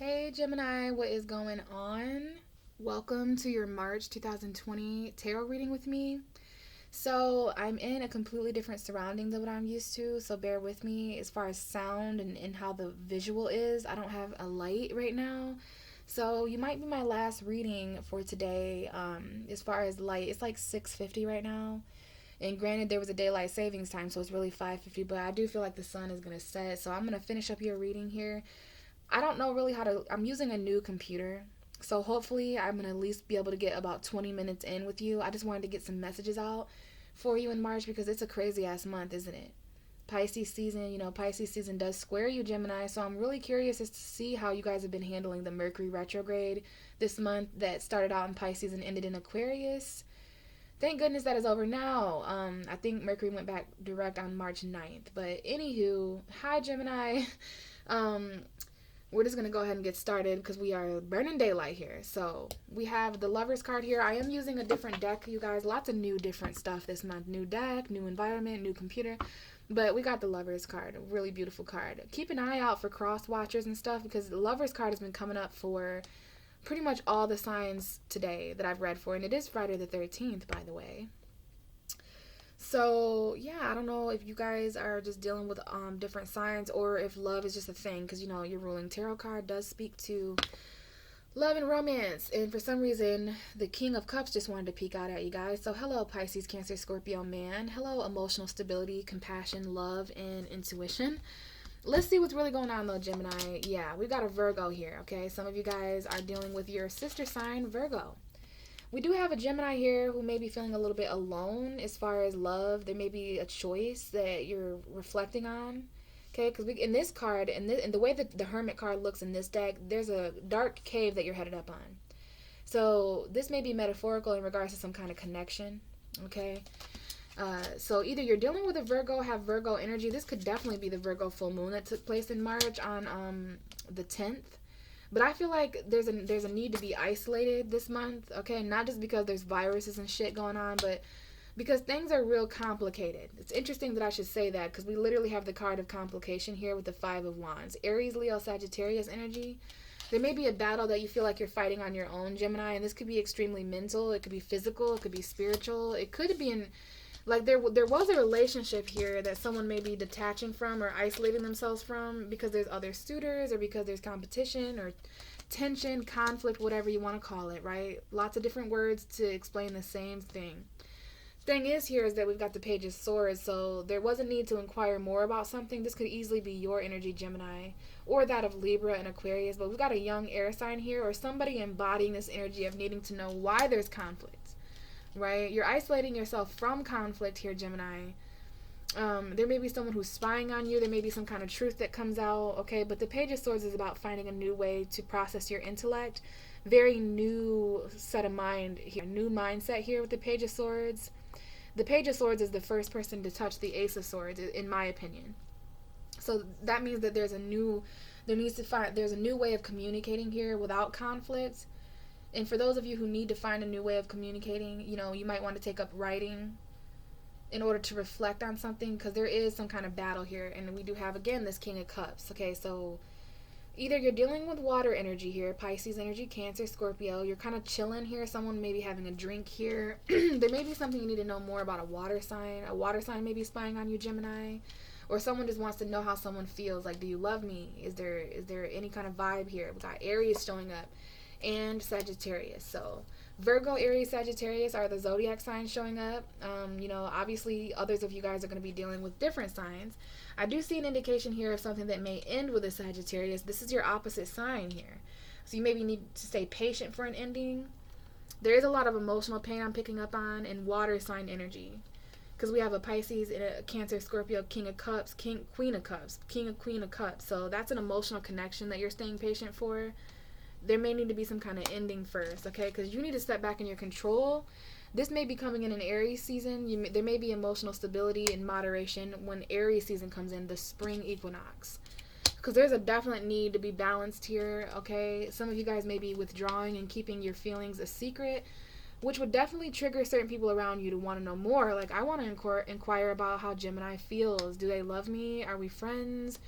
Hey Gemini, what is going on? Welcome to your March 2020 tarot reading with me. So, I'm in a completely different surrounding than what I'm used to, so bear with me as far as sound and how the visual is. I don't have a light right now. So, you might be my last reading for today. As far as light, it's like 6:50 right now. And granted, there was a daylight savings time, so it's really 5:50, but I do feel like the sun is going to set. So, I'm going to finish up your reading here. I don't know really how to. I'm using a new computer. So hopefully I'm going to at least be able to get about 20 minutes in with you. I just wanted to get some messages out for you in March because it's a crazy ass month, isn't it? Pisces season does square you, Gemini. So I'm really curious as to see how you guys have been handling the Mercury retrograde this month that started out in Pisces and ended in Aquarius. Thank goodness that is over now. I think Mercury went back direct on March 9th. But anywho, hi Gemini. Um, we're just going to go ahead and get started because we are burning daylight here. So we have the Lovers card here. I am using a different deck, you guys. Lots of new different stuff this month. New deck, new environment, new computer. But we got the Lovers card. A really beautiful card. Keep an eye out for cross watchers and stuff because the Lovers card has been coming up for pretty much all the signs today that I've read for. And it is Friday the 13th, by the way. So, yeah, I don't know if you guys are just dealing with different signs or if love is just a thing because, your ruling tarot card does speak to love and romance. And for some reason, the King of Cups just wanted to peek out at you guys. So, hello, Pisces, Cancer, Scorpio, man. Hello, emotional stability, compassion, love, and intuition. Let's see what's really going on, though, Gemini. Yeah, we've got a Virgo here, okay? Some of you guys are dealing with your sister sign, Virgo. We do have a Gemini here who may be feeling a little bit alone as far as love. There may be a choice that you're reflecting on. Okay, because in this card, and the way that the Hermit card looks in this deck, there's a dark cave that you're headed up on. So this may be metaphorical in regards to some kind of connection. Okay, so either you're dealing with a Virgo, have Virgo energy. This could definitely be the Virgo full moon that took place in March on the 10th. But I feel like there's a need to be isolated this month, okay? Not just because there's viruses and shit going on, but because things are real complicated. It's interesting that I should say that because we literally have the card of complication here with the Five of Wands. Aries, Leo, Sagittarius energy. There may be a battle that you feel like you're fighting on your own, Gemini, and this could be extremely mental. It could be physical. It could be spiritual. It could be there was a relationship here that someone may be detaching from or isolating themselves from because there's other suitors or because there's competition or tension, conflict, whatever you want to call it, right? Lots of different words to explain the same thing. Thing is here is that we've got the Page of Swords, so there was a need to inquire more about something. This could easily be your energy, Gemini, or that of Libra and Aquarius, but we've got a young air sign here or somebody embodying this energy of needing to know why there's conflict. Right? You're isolating yourself from conflict here, Gemini. There may be someone who's spying on you. There may be some kind of truth that comes out, okay? But the Page of Swords is about finding a new way to process your intellect. Very new set of mind here. New mindset here with the Page of Swords. The Page of Swords is the first person to touch the Ace of Swords, in my opinion. So that means that there's a new way of communicating here without conflict. And for those of you who need to find a new way of communicating, you might want to take up writing in order to reflect on something because there is some kind of battle here. And we do have, again, this King of Cups. Okay, so either you're dealing with water energy here, Pisces energy, Cancer, Scorpio. You're kind of chilling here. Someone may be having a drink here. There may be something you need to know more about a water sign. A water sign may be spying on you, Gemini. Or someone just wants to know how someone feels. Like, do you love me? Is there any kind of vibe here? We got Aries showing up. And Sagittarius. So Virgo, Aries, Sagittarius are the zodiac signs showing up. Obviously others of you guys are going to be dealing with different signs. I do see an indication here of something that may end with a Sagittarius. This is your opposite sign here. So you maybe need to stay patient for an ending. There is a lot of emotional pain I'm picking up on and water sign energy. Because we have a Pisces and a Cancer, Scorpio, King of Cups, Queen of Cups, King of Queen of Cups. So that's an emotional connection that you're staying patient for. There may need to be some kind of ending first, okay? Because you need to step back in your control. This may be coming in an Aries season. There may be emotional stability and moderation when Aries season comes in, the spring equinox. Because there's a definite need to be balanced here, okay? Some of you guys may be withdrawing and keeping your feelings a secret, which would definitely trigger certain people around you to want to know more. Like, I want to inquire about how Gemini feels. Do they love me? Are we friends?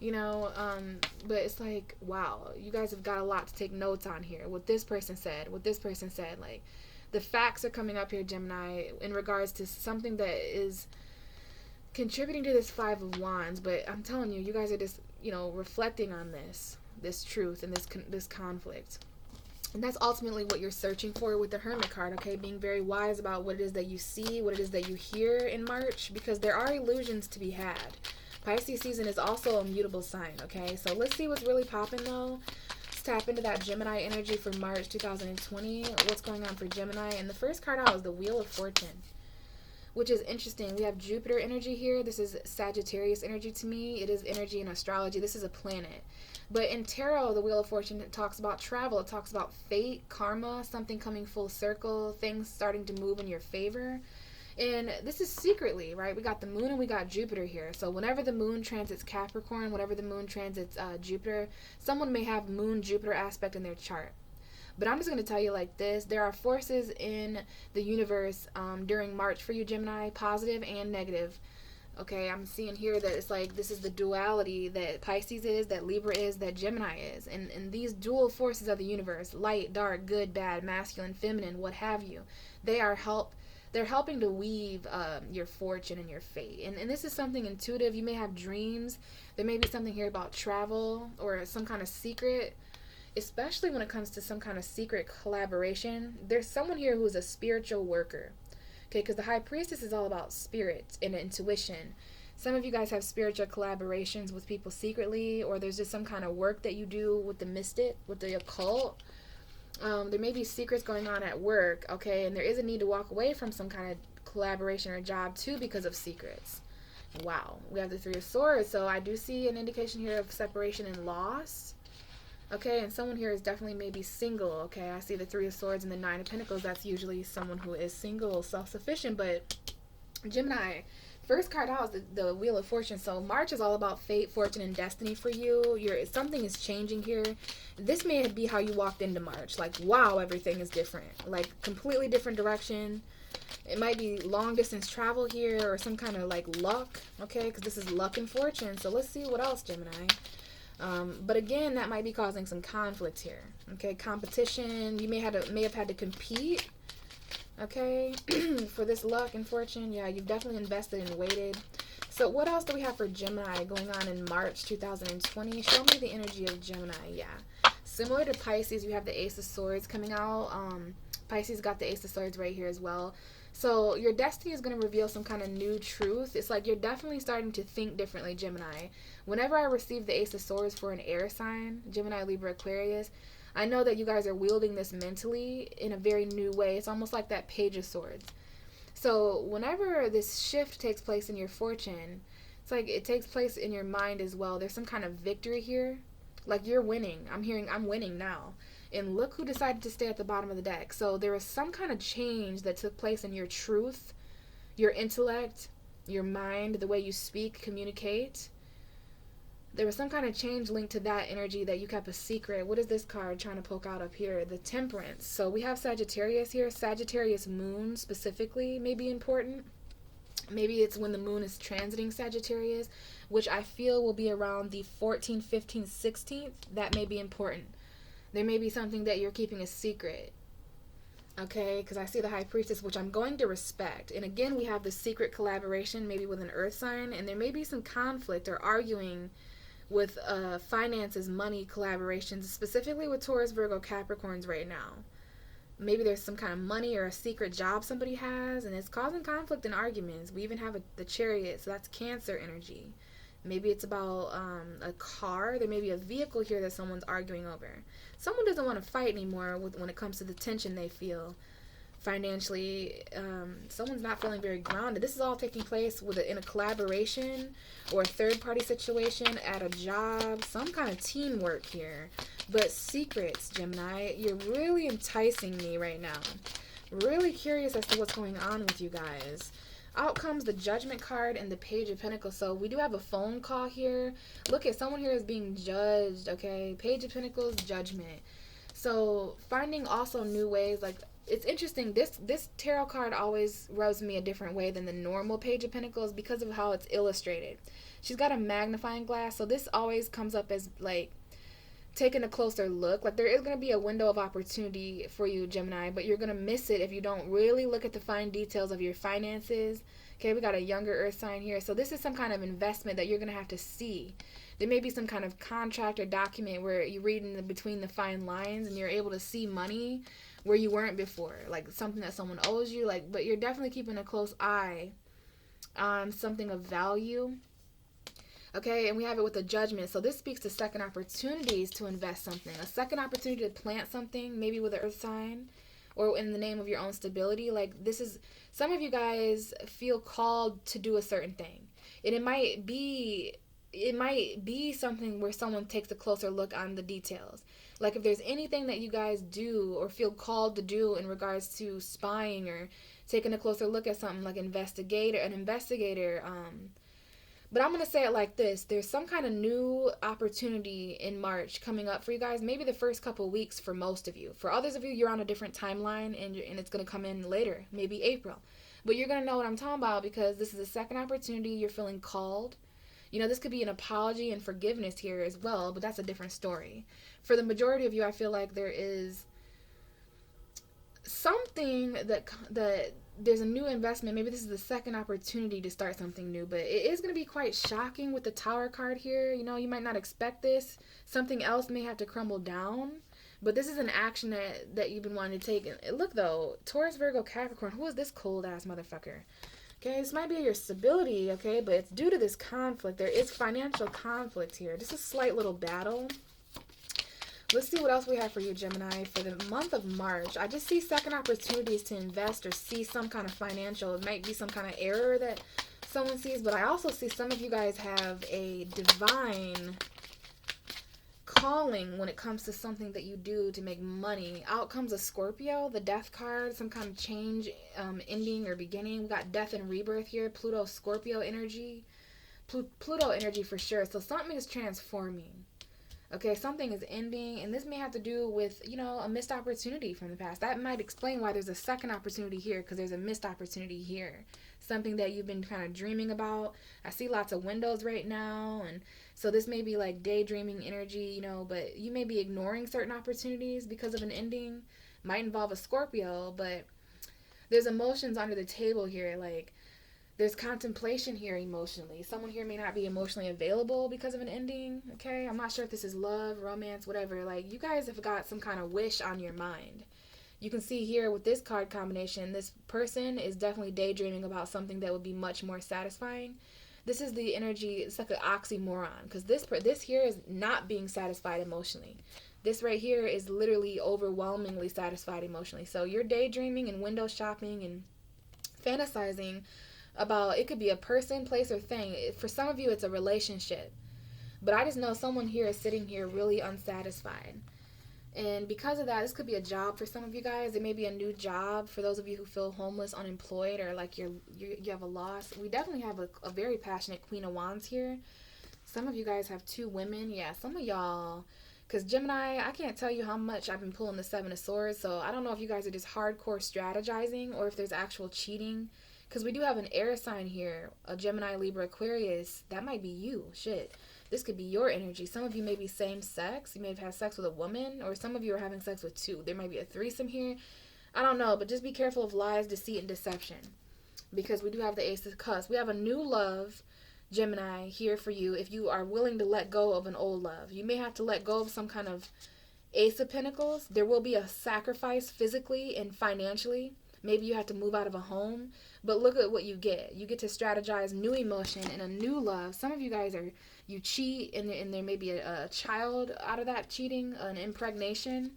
you know. But it's like, wow, you guys have got a lot to take notes on here. What this person said, like the facts are coming up here, Gemini, in regards to something that is contributing to this Five of Wands. But I'm telling you, you guys are just, you know, reflecting on this truth and this conflict. And that's ultimately what you're searching for with the Hermit card, okay? Being very wise about what it is that you see, what it is that you hear in March, because there are illusions to be had. Pisces season is also a mutable sign, okay? So let's see what's really popping, though. Let's tap into that Gemini energy for March 2020. What's going on for Gemini? And the first card out is the Wheel of Fortune, which is interesting. We have Jupiter energy here. This is Sagittarius energy to me. It is energy in astrology. This is a planet. But in tarot, the Wheel of Fortune, it talks about travel. It talks about fate, karma, something coming full circle, things starting to move in your favor. And this is secretly, right? We got the moon and we got Jupiter here. So whenever the moon transits Capricorn, whenever the moon transits Jupiter, someone may have moon-Jupiter aspect in their chart. But I'm just going to tell you like this. There are forces in the universe during March for you, Gemini, positive and negative. Okay, I'm seeing here that it's like this is the duality that Pisces is, that Libra is, that Gemini is. And these dual forces of the universe, light, dark, good, bad, masculine, feminine, what have you, they're helping to weave your fortune and your fate. And this is something intuitive. You may have dreams. There may be something here about travel or some kind of secret, especially when it comes to some kind of secret collaboration. There's someone here who's a spiritual worker. Okay, because the High Priestess is all about spirit and intuition. Some of you guys have spiritual collaborations with people secretly, or there's just some kind of work that you do with the mystic, with the occult. There may be secrets going on at work, okay, and there is a need to walk away from some kind of collaboration or job too because of secrets. Wow, we have the Three of Swords, so I do see an indication here of separation and loss. Okay, and someone here is definitely maybe single, okay? I see the Three of Swords and the Nine of Pentacles. That's usually someone who is single, self-sufficient. But Gemini, first card out is the Wheel of Fortune. So March is all about fate, fortune, and destiny for you. Something is changing here. This may be how you walked into March. Like, wow, everything is different. Like, completely different direction. It might be long-distance travel here or some kind of, like, luck, okay? Because this is luck and fortune. So let's see what else, Gemini. But again, that might be causing some conflict here. Okay, competition. You may have had to compete. Okay, for this luck and fortune. Yeah, you've definitely invested and waited. So what else do we have for Gemini going on in March 2020? Show me the energy of Gemini. Yeah, similar to Pisces, you have the Ace of Swords coming out. Pisces got the Ace of Swords right here as well. So your destiny is going to reveal some kind of new truth. It's like you're definitely starting to think differently, Gemini. Whenever I receive the Ace of Swords for an air sign, Gemini, Libra, Aquarius, I know that you guys are wielding this mentally in a very new way. It's almost like that Page of Swords. So whenever this shift takes place in your fortune, it's like it takes place in your mind as well. There's some kind of victory here. Like you're winning. I'm winning now. And look who decided to stay at the bottom of the deck. So there was some kind of change that took place in your truth, your intellect, your mind, the way you speak, communicate. There was some kind of change linked to that energy that you kept a secret. What is this card trying to poke out up here? The Temperance. So we have Sagittarius here. Sagittarius moon specifically may be important. Maybe it's when the moon is transiting Sagittarius, which I feel will be around the 14th, 15th, 16th. That may be important. There may be something that you're keeping a secret. Okay, because I see the High Priestess, which I'm going to respect. And again, we have the secret collaboration, maybe with an earth sign. And there may be some conflict or arguing with finances, money collaborations, specifically with Taurus, Virgo, Capricorns right now. Maybe there's some kind of money or a secret job somebody has, and it's causing conflict and arguments. We even have the Chariot, so that's Cancer energy. Maybe it's about a car. There may be a vehicle here that someone's arguing over. Someone doesn't want to fight anymore when it comes to the tension they feel financially. Someone's not feeling very grounded. This is all taking place in a collaboration or a third-party situation at a job. Some kind of teamwork here. But secrets, Gemini, you're really enticing me right now. Really curious as to what's going on with you guys. Out comes the Judgment card and the Page of Pentacles. So we do have a phone call here. Look at someone here is being judged, okay? Page of Pentacles, Judgment. So finding also new ways, like, it's interesting. This tarot card always rubs me a different way than the normal Page of Pentacles because of how it's illustrated. She's got a magnifying glass, so this always comes up as like taking a closer look. Like, there is going to be a window of opportunity for you, Gemini, but you're going to miss it if you don't really look at the fine details of your finances. Okay, we got a younger earth sign here. So this is some kind of investment that you're going to have to see. There may be some kind of contract or document where you read in between the fine lines and you're able to see money where you weren't before. Like something that someone owes you. Like, but you're definitely keeping a close eye on something of value. Okay, and we have it with the Judgment. So this speaks to second opportunities to invest something. A second opportunity to plant something, maybe with an earth sign, or in the name of your own stability. Like, this is, some of you guys feel called to do a certain thing. And it might be something where someone takes a closer look on the details. Like, if there's anything that you guys do or feel called to do in regards to spying or taking a closer look at something, like an investigator, but I'm going to say it like this. There's some kind of new opportunity in March coming up for you guys. Maybe the first couple of weeks for most of you. For others of you, you're on a different timeline and it's going to come in later, maybe April. But you're going to know what I'm talking about because this is a second opportunity. You're feeling called. You know, this could be an apology and forgiveness here as well, but that's a different story. For the majority of you, I feel like there is something that there's a new investment. Maybe this is the second opportunity to start something new, but it is going to be quite shocking with the Tower card here. You know, you might not expect this. Something else may have to crumble down, but this is an action that you've been wanting to take. And look, though, Taurus, Virgo, Capricorn, who is this cold-ass motherfucker? Okay, this might be your stability, okay, but it's due to this conflict. There is financial conflict here. Just a slight little battle. Let's see what else we have for you, Gemini, for the month of March. I just see second opportunities to invest or see some kind of financial. It might be some kind of error that someone sees, but I also see some of you guys have a divine calling when it comes to something that you do to make money. Out comes a Scorpio, the Death card, some kind of change, ending or beginning. We got death and rebirth here. Pluto, Scorpio energy. Pluto energy for sure. So something is transforming. Okay, something is ending, and this may have to do with, you know, a missed opportunity from the past. That might explain why there's a second opportunity here, because there's a missed opportunity here. Something that you've been kind of dreaming about. I see lots of windows right now, and so this may be like daydreaming energy, you know, but you may be ignoring certain opportunities because of an ending. Might involve a Scorpio, but there's emotions under the table here, like there's contemplation here emotionally. Someone here may not be emotionally available because of an ending, okay? I'm not sure if this is love, romance, whatever. Like, you guys have got some kind of wish on your mind. You can see here with this card combination, this person is definitely daydreaming about something that would be much more satisfying. This is the energy, it's like an oxymoron, because this here is not being satisfied emotionally. This right here is literally overwhelmingly satisfied emotionally. So you're daydreaming and window shopping and fantasizing about, it could be a person, place, or thing. For some of you, it's a relationship. But I just know someone here is sitting here really unsatisfied. And because of that, this could be a job for some of you guys. It may be a new job for those of you who feel homeless, unemployed, or like you have a loss. We definitely have a very passionate Queen of Wands here. Some of you guys have two women. Yeah, some of y'all, because Gemini, I can't tell you how much I've been pulling the Seven of Swords. So I don't know if you guys are just hardcore strategizing or if there's actual cheating. Because we do have an air sign here, a Gemini, Libra, Aquarius. That might be you. Shit. This could be your energy. Some of you may be same sex. You may have had sex with a woman. Or some of you are having sex with two. There might be a threesome here. I don't know. But just be careful of lies, deceit, and deception. Because we do have the Ace of Cups. We have a new love, Gemini, here for you. If you are willing to let go of an old love. You may have to let go of some kind of Ace of Pentacles. There will be a sacrifice physically and financially. Maybe you have to move out of a home. But look at what you get. You get to strategize new emotion and a new love. Some of you guys you cheat and there may be a child out of that cheating, an impregnation.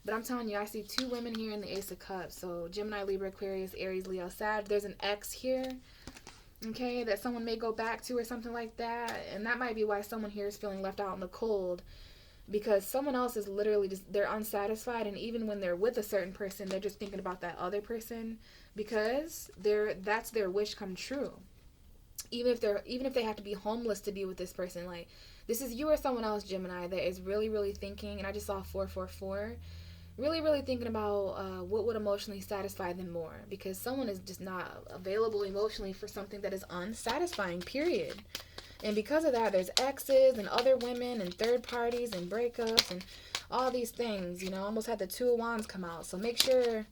But I'm telling you, I see two women here in the Ace of Cups. So Gemini, Libra, Aquarius, Aries, Leo, Sag. There's an ex here, okay, that someone may go back to or something like that. And that might be why someone here is feeling left out in the cold. Because someone else is literally just, they're unsatisfied, and even when they're with a certain person, they're just thinking about that other person because that's their wish come true. Even if they have to be homeless to be with this person, like This is you or someone else, Gemini, that is really, really thinking, and I just saw 444, really, really thinking about what would emotionally satisfy them more, because someone is just not available emotionally for something that is unsatisfying, period. And because of that, there's exes and other women and third parties and breakups and all these things. Almost had the Two of Wands come out. So make sure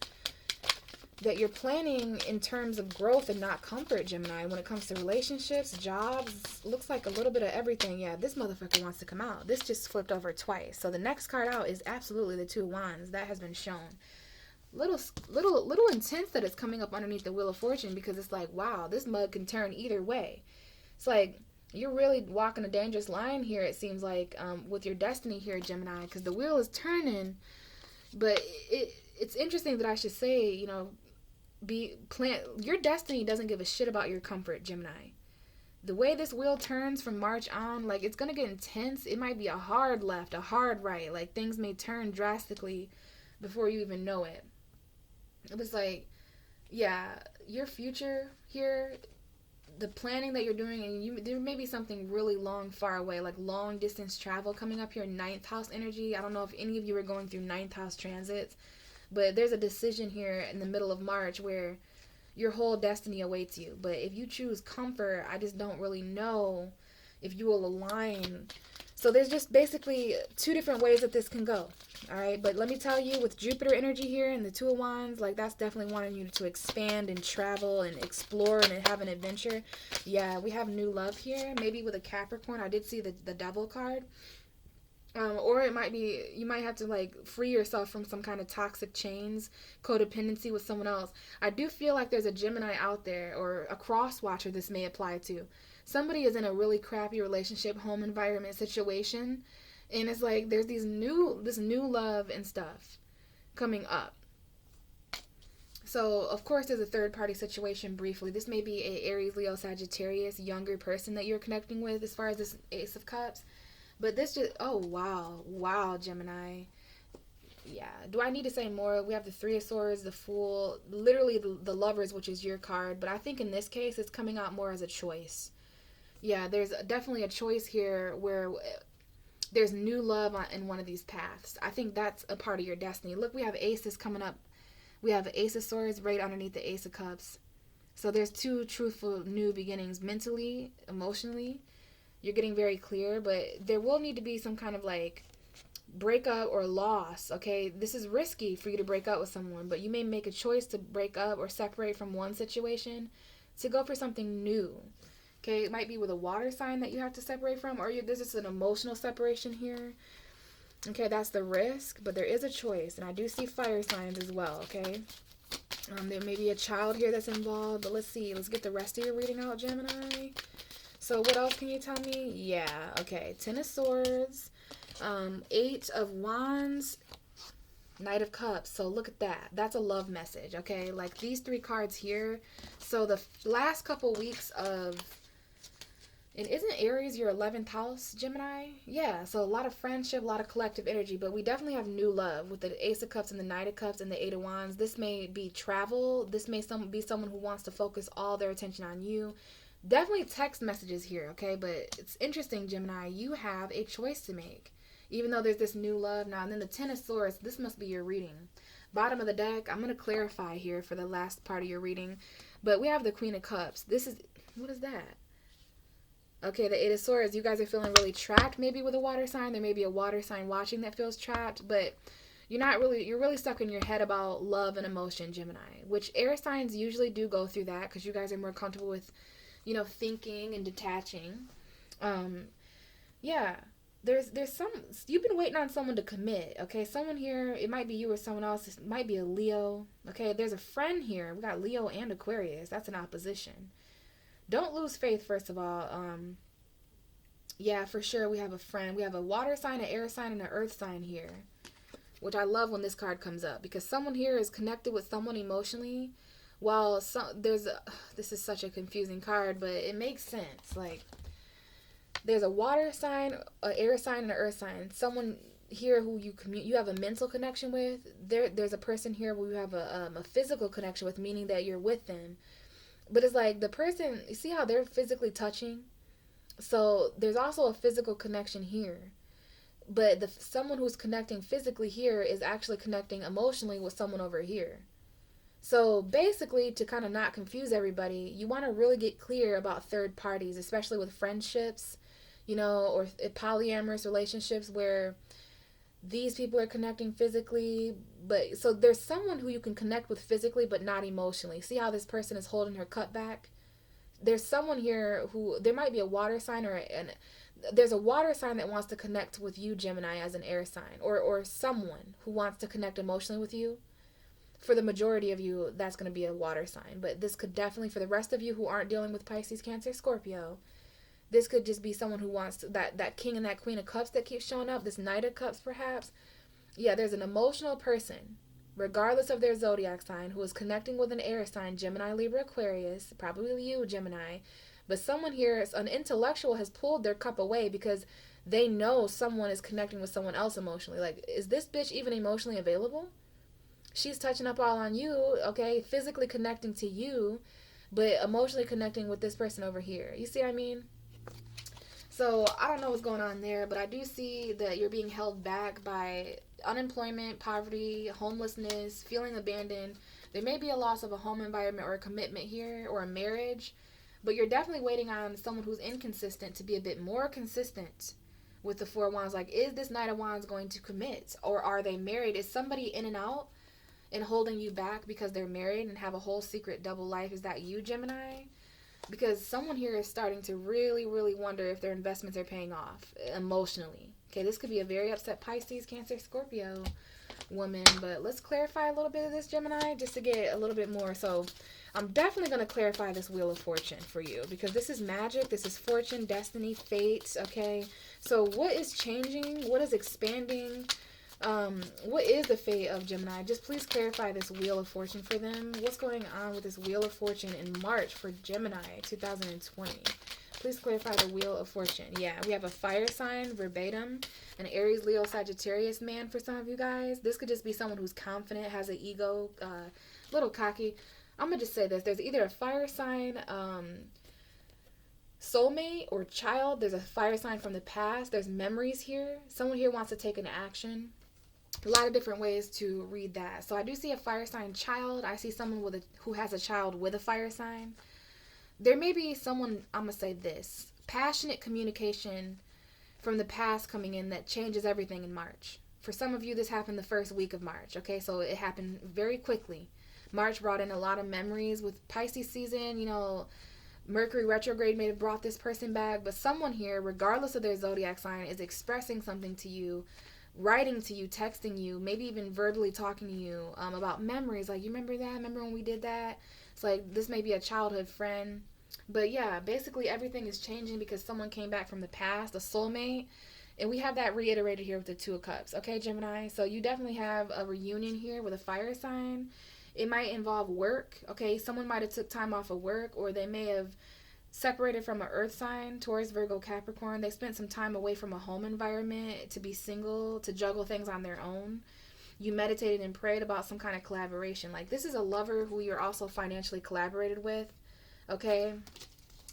that you're planning in terms of growth and not comfort, Gemini. When it comes to relationships, jobs, looks like a little bit of everything. Yeah, this motherfucker wants to come out. This just flipped over twice. So the next card out is absolutely the Two of Wands. That has been shown. Little intense that it's coming up underneath the Wheel of Fortune, because it's like, wow, this mug can turn either way. It's like, you're really walking a dangerous line here, it seems like, with your destiny here, Gemini, because the wheel is turning. But it's interesting that I should say, your destiny doesn't give a shit about your comfort, Gemini. The way this wheel turns from March on, like, it's going to get intense. It might be a hard left, a hard right. Like, things may turn drastically before you even know it. It was like, yeah, your future here, the planning that you're doing, and there may be something really long, far away, like long distance travel coming up here. 9th house energy. I don't know if any of you are going through 9th house transits, but there's a decision here in the middle of March where your whole destiny awaits you. But if you choose comfort, I just don't really know if you will align. So there's just basically 2 different ways that this can go. All right, but let me tell you, with Jupiter energy here and the Two of Wands, like, that's definitely wanting you to expand and travel and explore and have an adventure. Yeah, we have new love here. Maybe with a Capricorn. I did see the Devil card. Or it might be, you might have to, like, free yourself from some kind of toxic chains, codependency with someone else. I do feel like there's a Gemini out there, or a cross watcher this may apply to. Somebody is in a really crappy relationship, home environment situation, and it's like there's this new love and stuff coming up. So, of course, there's a third-party situation briefly. This may be a Aries, Leo, Sagittarius, younger person that you're connecting with as far as this Ace of Cups. But this just, oh, wow, Gemini. Yeah. Do I need to say more? We have the Three of Swords, the Fool, literally the Lovers, which is your card. But I think in this case, it's coming out more as a choice. Yeah, there's definitely a choice here where there's new love in one of these paths. I think that's a part of your destiny. Look, we have Aces coming up. We have Ace of Swords right underneath the Ace of Cups. So there's 2 truthful new beginnings, mentally, emotionally. You're getting very clear, but there will need to be some kind of, like, breakup or loss, okay? This is risky for you to break up with someone, but you may make a choice to break up or separate from one situation to go for something new. Okay, it might be with a water sign that you have to separate from, or this is an emotional separation here. Okay, that's the risk, but there is a choice, and I do see fire signs as well, okay? There may be a child here that's involved, but let's see. Let's get the rest of your reading out, Gemini. So what else can you tell me? Yeah, okay. 10 of Swords, 8 of Wands, Knight of Cups. So look at that. That's a love message, okay? Like, these 3 cards here. So the last couple weeks of... And isn't Aries your 11th house, Gemini? Yeah, so a lot of friendship, a lot of collective energy, but we definitely have new love with the Ace of Cups and the Knight of Cups and the 8 of Wands. This may be travel. This may be someone who wants to focus all their attention on you. Definitely text messages here, okay? But it's interesting, Gemini. You have a choice to make, even though there's this new love now. And then the 10 of Swords, this must be your reading. Bottom of the deck, I'm going to clarify here for the last part of your reading. But we have the Queen of Cups. This is, what is that? Okay, the 8 of Swords, you guys are feeling really trapped maybe with a water sign. There may be a water sign watching that feels trapped, but you're really stuck in your head about love and emotion, Gemini, which air signs usually do go through that because you guys are more comfortable with, thinking and detaching. Yeah, there's some, you've been waiting on someone to commit, okay? Someone here, it might be you or someone else, it might be a Leo, okay? There's a friend here. We got Leo and Aquarius. That's an opposition. Don't lose faith, first of all. Yeah, for sure, we have a friend. We have a water sign, an air sign, and an earth sign here, which I love when this card comes up because someone here is connected with someone emotionally. While this is such a confusing card, but it makes sense. Like, there's a water sign, an air sign, and an earth sign. Someone here who you have a mental connection with. There's a person here who you have a physical connection with, meaning that you're with them. But it's like the person, you see how they're physically touching? So there's also a physical connection here. But someone who's connecting physically here is actually connecting emotionally with someone over here. So basically, to kind of not confuse everybody, you want to really get clear about third parties, especially with friendships, or polyamorous relationships where these people are connecting physically. But so there's someone who you can connect with physically, but not emotionally. See how this person is holding her cup back? There's someone here who, there might be a water sign, there's a water sign that wants to connect with you, Gemini, as an air sign, or someone who wants to connect emotionally with you. For the majority of you, that's going to be a water sign. But this could definitely, for the rest of you who aren't dealing with Pisces, Cancer, Scorpio, this could just be someone who wants to, that king and that queen of cups that keeps showing up, this knight of cups perhaps. Yeah, there's an emotional person, regardless of their zodiac sign, who is connecting with an air sign, Gemini, Libra, Aquarius, probably you, Gemini. But someone here, an intellectual, has pulled their cup away because they know someone is connecting with someone else emotionally. Like, is this bitch even emotionally available? She's touching up all on you, okay? Physically connecting to you, but emotionally connecting with this person over here. You see what I mean? So I don't know what's going on there, but I do see that you're being held back by unemployment, poverty, homelessness, feeling abandoned. There may be a loss of a home environment or a commitment here or a marriage, but you're definitely waiting on someone who's inconsistent to be a bit more consistent with the Four of Wands. Like, is this Knight of Wands going to commit, or are they married? Is somebody in and out and holding you back because they're married and have a whole secret double life? Is that you, Gemini? Because someone here is starting to really, really wonder if their investments are paying off emotionally. Okay, this could be a very upset Pisces, Cancer, Scorpio woman. But let's clarify a little bit of this, Gemini, just to get a little bit more. So I'm definitely going to clarify this Wheel of Fortune for you, because this is magic. This is fortune, destiny, fate. Okay, so what is changing? What is expanding? What is the fate of Gemini? Just please clarify this Wheel of Fortune for them. What's going on with this Wheel of Fortune in March for Gemini 2020? Please clarify the Wheel of Fortune. Yeah, we have a fire sign, verbatim, an Aries, Leo, Sagittarius man for some of you guys. This could just be someone who's confident, has an ego, little cocky. I'm going to just say this. There's either a fire sign, soulmate, or child. There's a fire sign from the past. There's memories here. Someone here wants to take an action. A lot of different ways to read that. So I do see a fire sign child. I see someone who has a child with a fire sign. There may be someone, I'm going to say this, passionate communication from the past coming in that changes everything in March. For some of you, this happened the first week of March, okay? So it happened very quickly. March brought in a lot of memories with Pisces season. Mercury retrograde may have brought this person back, but someone here, regardless of their zodiac sign, is expressing something to you, writing to you, texting you, maybe even verbally talking to you about memories. Like, you remember that? Remember when we did that? It's like, this may be a childhood friend. But yeah, basically everything is changing because someone came back from the past, a soulmate. And we have that reiterated here with the Two of Cups. Okay, Gemini? So you definitely have a reunion here with a fire sign. It might involve work. Okay, someone might have took time off of work, or they may have separated from an earth sign, Taurus, Virgo, Capricorn. They spent some time away from a home environment to be single, to juggle things on their own. You meditated and prayed about some kind of collaboration. Like, this is a lover who you're also financially collaborated with. Okay,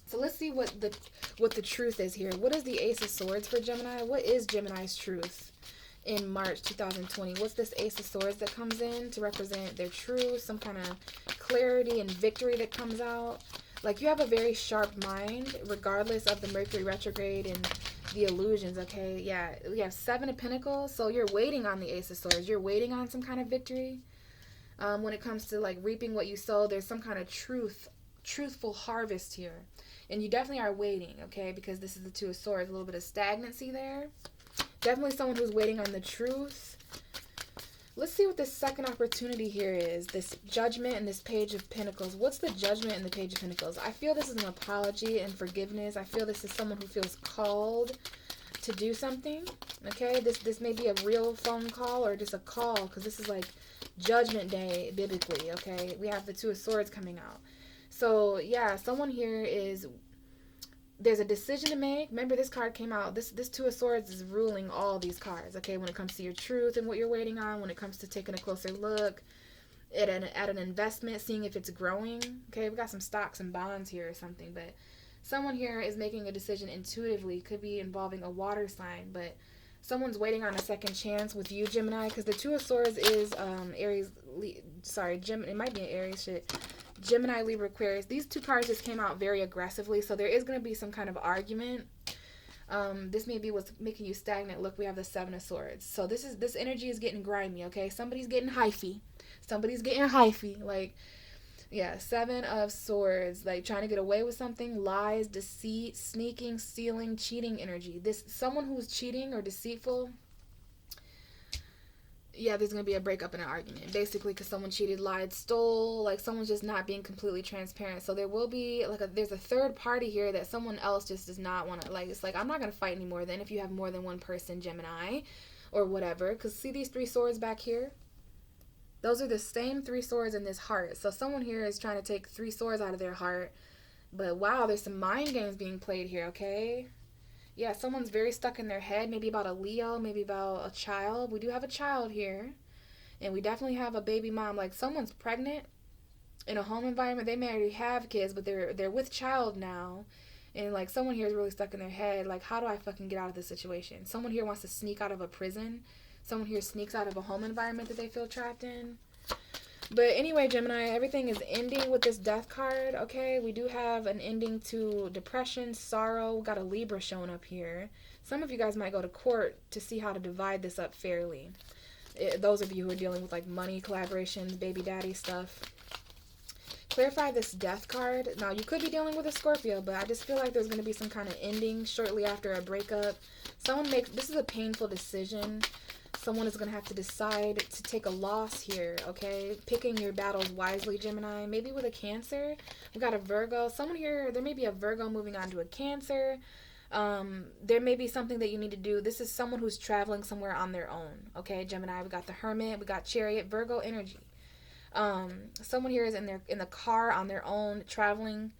so let's see what the truth is here. What is the Ace of Swords for Gemini? What is Gemini's truth in March 2020? What's this Ace of Swords that comes in to represent their truth, some kind of clarity and victory that comes out? Like, you have a very sharp mind, regardless of the Mercury retrograde and the illusions, okay? Yeah, we have Seven of Pentacles, so you're waiting on the Ace of Swords. You're waiting on some kind of victory. When it comes to, like, reaping what you sow, there's some kind of truthful harvest here. And you definitely are waiting, okay? Because this is the Two of Swords, a little bit of stagnancy there. Definitely someone who's waiting on the truth. Let's see what this second opportunity here is. This Judgment and this Page of Pentacles. What's the Judgment and the Page of Pentacles? I feel this is an apology and forgiveness. I feel this is someone who feels called to do something. Okay, this may be a real phone call or just a call, because this is like Judgment Day biblically. Okay, we have the Two of Swords coming out. So yeah, someone here is, there's a decision to make. Remember, this card came out. This Two of Swords is ruling all these cards, okay? When it comes to your truth and what you're waiting on, when it comes to taking a closer look at an investment, seeing if it's growing, okay? We got some stocks and bonds here or something, but Someone here is making a decision intuitively. Could be involving a water sign, but someone's waiting on a second chance with you, Gemini, because the Two of Swords is Aries. It might be an Aries shit. Gemini, Libra, Aquarius. These two cards just came out very aggressively, so there is going to be some kind of argument. This may be what's making you stagnant. Look, we have the Seven of Swords. So this energy is getting grimy, okay? Somebody's getting hyphy. Like, yeah, Seven of Swords, like trying to get away with something, lies, deceit, sneaking, stealing, cheating energy. Someone who's cheating or deceitful, yeah, there's going to be a breakup in an argument, basically, because someone cheated, lied, stole, like someone's just not being completely transparent. So there will be, there's a third party here that someone else just does not want to, like, it's like, I'm not going to fight anymore then if you have more than one person, Gemini, or whatever, because see these three swords back here? Those are the same three swords in this heart. So someone here is trying to take three swords out of their heart. But wow, there's some mind games being played here, okay? Yeah, someone's very stuck in their head. Maybe about a Leo, maybe about a child. We do have a child here. And we definitely have a baby mom. Like, someone's pregnant in a home environment. They may already have kids, but they're with child now. And, like, someone here is really stuck in their head. Like, how do I fucking get out of this situation? Someone here wants to sneak out of a prison. Someone here sneaks out of a home environment that they feel trapped in. But anyway, Gemini, everything is ending with this Death card, okay? We do have an ending to depression, sorrow. We got a Libra showing up here. Some of you guys might go to court to see how to divide this up fairly. Those of you who are dealing with, like, money, collaborations, baby daddy stuff. Clarify this Death card. Now, you could be dealing with a Scorpio, but I just feel like there's going to be some kind of ending shortly after a breakup. This is a painful decision. Someone is going to have to decide to take a loss here, okay? Picking your battles wisely, Gemini. Maybe with a Cancer. We got a Virgo. Someone here, there may be a Virgo moving on to a Cancer. There may be something that you need to do. This is someone who's traveling somewhere on their own, okay? Gemini, we got the Hermit. We got Chariot. Virgo energy. Someone here is in the car on their own, traveling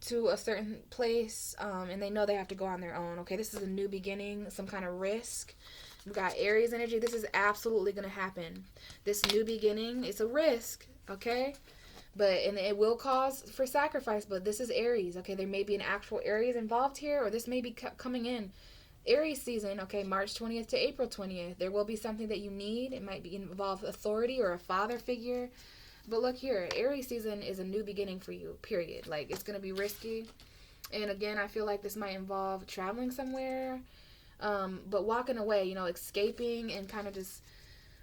to a certain place, and they know they have to go on their own, okay? This is a new beginning, some kind of risk. We got Aries energy. This is absolutely going to happen. This new beginning, it's a risk, okay? And it will cause for sacrifice, but this is Aries, okay? There may be an actual Aries involved here, or this may be coming in. Aries season, okay, March 20th to April 20th. There will be something that you need. It might involve authority or a father figure. But look here, Aries season is a new beginning for you, period. Like, it's going to be risky. And again, I feel like this might involve traveling somewhere. But walking away, escaping and kind of just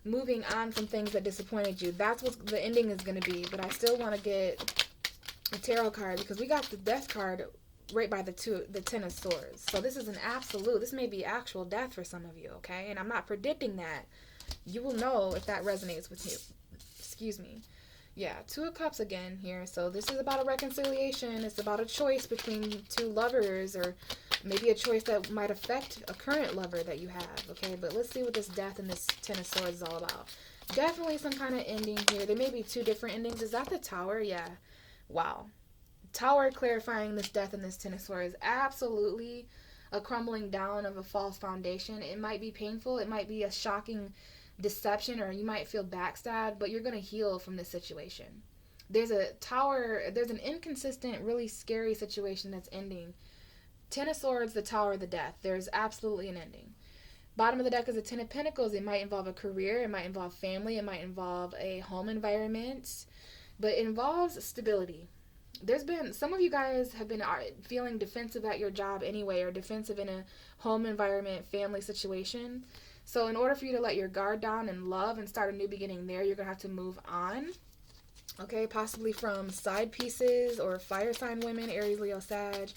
moving on from things that disappointed you. That's what the ending is going to be. But I still want to get a tarot card because we got the Death card right by the Ten of Swords. So this is an absolute. This may be actual death for some of you, okay? And I'm not predicting that. You will know if that resonates with you. Excuse me. Yeah, Two of Cups again here. So this is about a reconciliation. It's about a choice between two lovers, or maybe a choice that might affect a current lover that you have, okay? But let's see what this Death and this Ten of Swords is all about. Definitely some kind of ending here. There may be two different endings. Is that the Tower? Yeah. Wow. Tower clarifying this Death and this Ten of Swords. Absolutely a crumbling down of a false foundation. It might be painful. It might be a shocking deception, or you might feel backstabbed, but you're going to heal from this situation. There's a Tower. There's an inconsistent, really scary situation that's ending. Ten of Swords, the Tower, the Death. There's absolutely an ending. Bottom of the deck is a Ten of Pentacles. It might involve a career. It might involve family. It might involve a home environment. But it involves stability. There's been, some of you guys have been feeling defensive at your job anyway, or defensive in a home environment, family situation. So in order for you to let your guard down and love and start a new beginning there, you're going to have to move on. Okay, possibly from side pieces or fire sign women, Aries, Leo, Sag.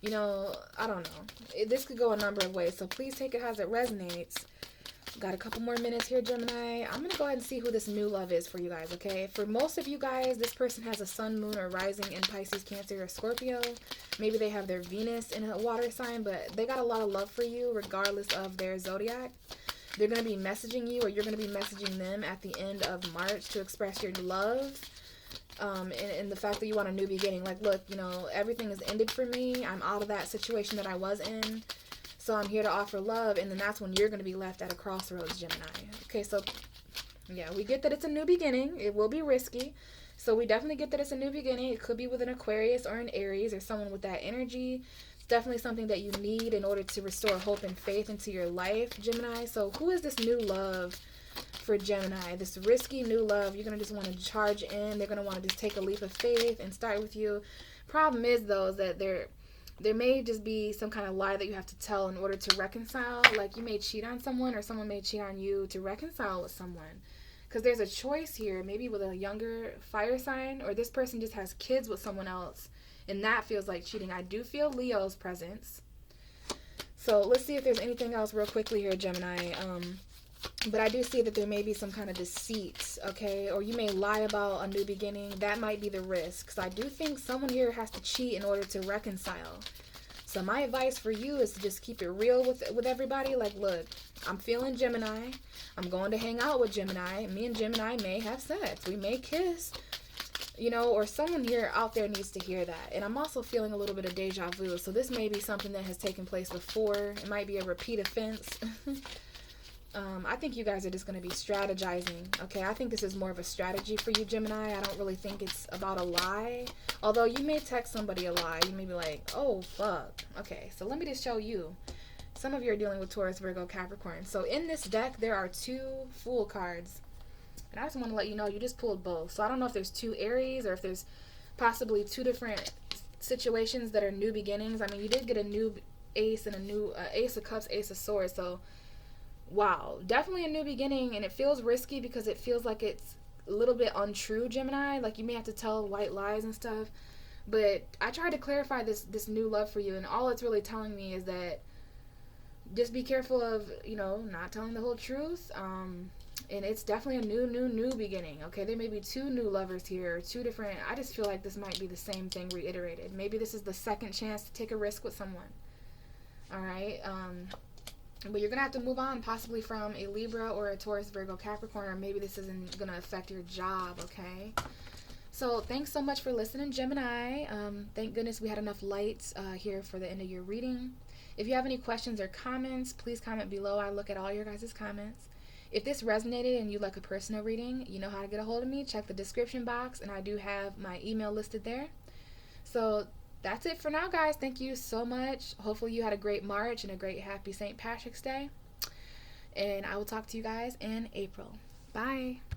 I don't know. This could go a number of ways, so please take it as it resonates. Got a couple more minutes here, Gemini. I'm going to go ahead and see who this new love is for you guys, okay? For most of you guys, this person has a sun, moon, or rising in Pisces, Cancer, or Scorpio. Maybe they have their Venus in a water sign, but they got a lot of love for you regardless of their zodiac. They're going to be messaging you, or you're going to be messaging them at the end of March to express your love. And the fact that you want a new beginning. Like, look, everything has ended for me. I'm out of that situation that I was in. So I'm here to offer love. And then that's when you're going to be left at a crossroads, Gemini. Okay, so, yeah, we get that it's a new beginning. It will be risky. So we definitely get that it's a new beginning. It could be with an Aquarius or an Aries or someone with that energy. It's definitely something that you need in order to restore hope and faith into your life, Gemini. So who is this new love for Gemini? This risky new love. You're going to just want to charge in. They're going to want to just take a leap of faith and start with you. Problem is, though, is that there may just be some kind of lie that you have to tell in order to reconcile. Like, you may cheat on someone or someone may cheat on you to reconcile with someone. Because there's a choice here, maybe with a younger fire sign, or this person just has kids with someone else, and that feels like cheating. I do feel Leo's presence. So let's see if there's anything else real quickly here, Gemini. But I do see that there may be some kind of deceit, okay? Or you may lie about a new beginning. That might be the risk. So I do think someone here has to cheat in order to reconcile. So my advice for you is to just keep it real with everybody. Like, look, I'm feeling Gemini. I'm going to hang out with Gemini. Me and Gemini may have sex. We may kiss. You know, or someone here out there needs to hear that. And I'm also feeling a little bit of deja vu. So this may be something that has taken place before. It might be a repeat offense. I think you guys are just going to be strategizing. Okay, I think this is more of a strategy for you, Gemini. I don't really think it's about a lie. Although you may text somebody a lie. You may be like, oh, fuck. Okay, so let me just show you. Some of you are dealing with Taurus, Virgo, Capricorn. So in this deck, there are 2 Fool cards. And I just want to let you know, you just pulled both. So I don't know if there's 2 Aries or if there's possibly 2 different situations that are new beginnings. I mean, you did get a new ace and a new Ace of Cups, Ace of Swords. So wow, definitely a new beginning, and it feels risky because it feels like it's a little bit untrue, Gemini. Like, you may have to tell white lies and stuff. But I tried to clarify this new love for you, and all it's really telling me is that just be careful of, you know, not telling the whole truth. And it's definitely a new beginning. Okay, there may be 2 new lovers here, 2 different. I just feel like this might be the same thing reiterated. Maybe this is the second chance to take a risk with someone. All right. But you're going to have to move on possibly from a Libra or a Taurus, Virgo, Capricorn, or maybe this isn't going to affect your job, okay? So thanks so much for listening, Gemini. Thank goodness we had enough light here for the end of your reading. If you have any questions or comments, please comment below. I look at all your guys' comments. If this resonated and you'd like a personal reading, you know how to get a hold of me. Check the description box, and I do have my email listed there. So that's it for now, guys. Thank you so much. Hopefully you had a great March and a great happy St. Patrick's Day. And I will talk to you guys in April. Bye.